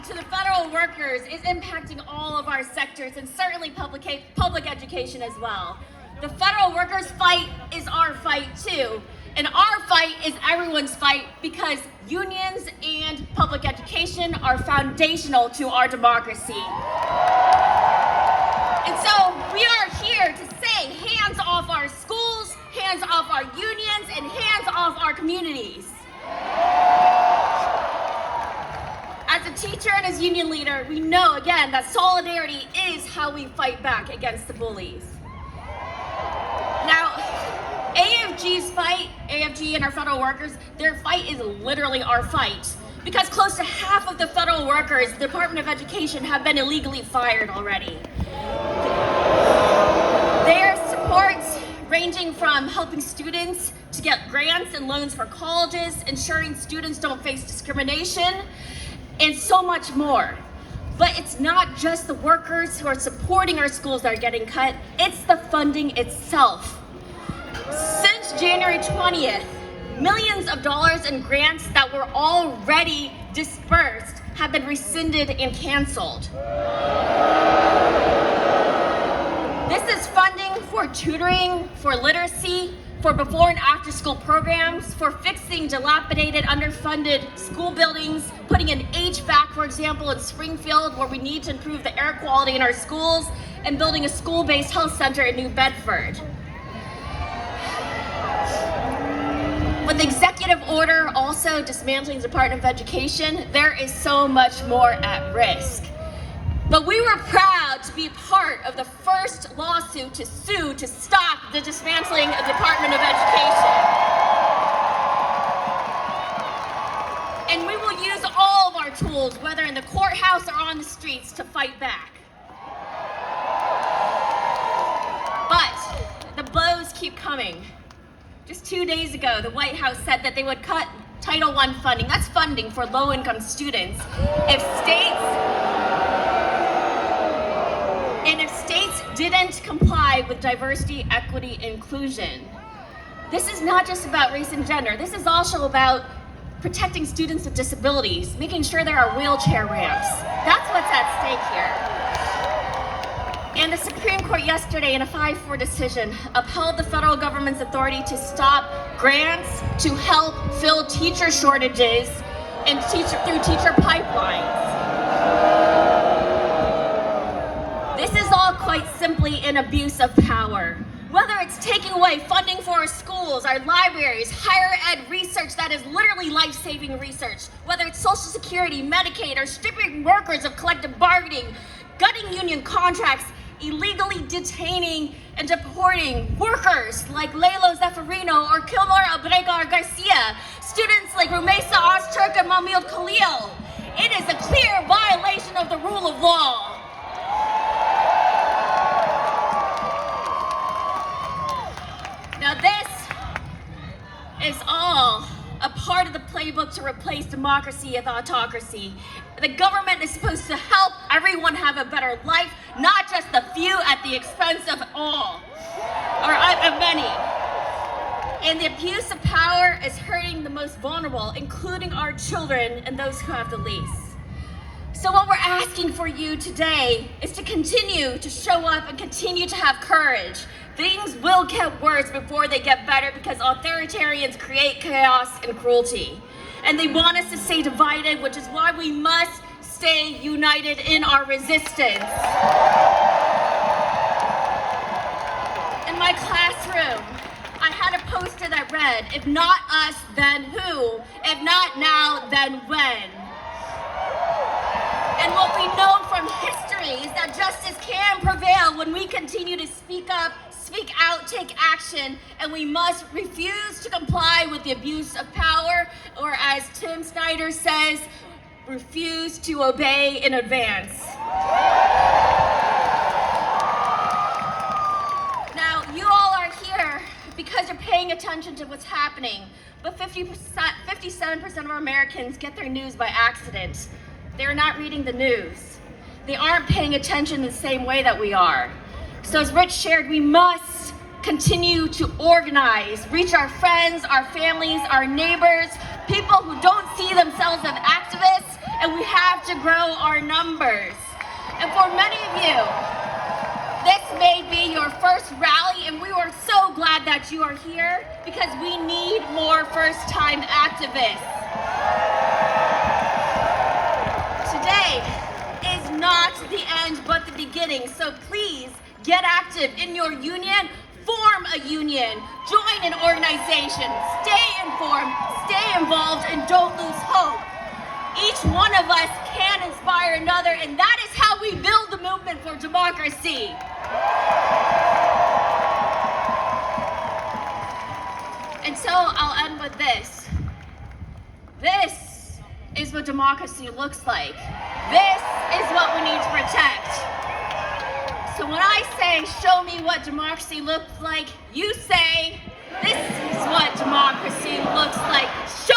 to the federal workers is impacting all of our sectors and certainly public education as well. The federal workers' fight is our fight too. And our fight is everyone's fight because unions and public education are foundational to our democracy. And so we are here to say hands off our schools, hands off our unions, and hands off our communities. As a teacher and as union leader, we know again that solidarity is how we fight back against the bullies. Now, AFG's fight, AFG and our federal workers, their fight is literally our fight because close to half of the federal workers, the Department of Education, have been illegally fired already. Their supports ranging from helping students to get grants and loans for colleges, ensuring students don't face discrimination, and so much more. But it's not just the workers who are supporting our schools that are getting cut, it's the funding itself. Since January 20th, millions of dollars in grants that were already dispersed have been rescinded and canceled. This is funding for tutoring, for literacy, for before and after school programs, for fixing dilapidated, underfunded school buildings, putting in HVAC, for example, in Springfield, where we need to improve the air quality in our schools, and building a school-based health center in New Bedford. With the executive order also dismantling the Department of Education, there is so much more at risk. But we were proud to be part of the first lawsuit to sue to stop the dismantling of the Department of Education. And we will use all of our tools, whether in the courthouse or on the streets, to fight back. But the blows keep coming. Just 2 days ago, the White House said that they would cut Title I funding. That's funding for low-income students. If states didn't comply with diversity, equity, inclusion. This is not just about race and gender. This is also about protecting students with disabilities, making sure there are wheelchair ramps. That's what's at stake here. And the Supreme Court yesterday, in a 5-4 decision, upheld the federal government's authority to stop grants to help fill teacher shortages and through teacher pipelines. This is all quite simply an abuse of power. Whether it's taking away funding for our schools, our libraries, higher ed research that is literally life-saving research, whether it's Social Security, Medicaid, or stripping workers of collective bargaining, gutting union contracts, illegally detaining and deporting workers like Lalo Zeffirino or Kilmar Abregar Garcia, students like Rumesa Ozturk and Mamil Khalil. It is a clear violation of the rule of law. Now this is all a part of the playbook to replace democracy with autocracy. The government is supposed to help everyone have a better life, not just the few at the expense of all, or of many. And the abuse of power is hurting the most vulnerable, including our children and those who have the least. So what we're asking for you today is to continue to show up and continue to have courage. Things will get worse before they get better because authoritarians create chaos and cruelty. And they want us to stay divided, which is why we must stay united in our resistance. In my classroom, I had a poster that read, "If not us, then who? If not now, then when?" And what we know from history is that justice can prevail when we continue to speak up, speak out, take action, and we must refuse to comply with the abuse of power, or as Tim Snyder says, refuse to obey in advance. Now, you all are here because you're paying attention to what's happening, but 57% of our Americans get their news by accident. They're not reading the news. They aren't paying attention the same way that we are. So as Rich shared, we must continue to organize, reach our friends, our families, our neighbors, people who don't see themselves as activists, and we have to grow our numbers. And for many of you, this may be your first rally, and we are so glad that you are here because we need more first-time activists. Today is not the end, but the beginning. So please get active in your union, form a union, join an organization, stay informed, stay involved, and don't lose hope. Each one of us can inspire another, and that is how we build the movement for democracy. And so I'll end with this. This is what democracy looks like. This is what we need to protect. So when I say, show me what democracy looks like, you say, this is what democracy looks like. Show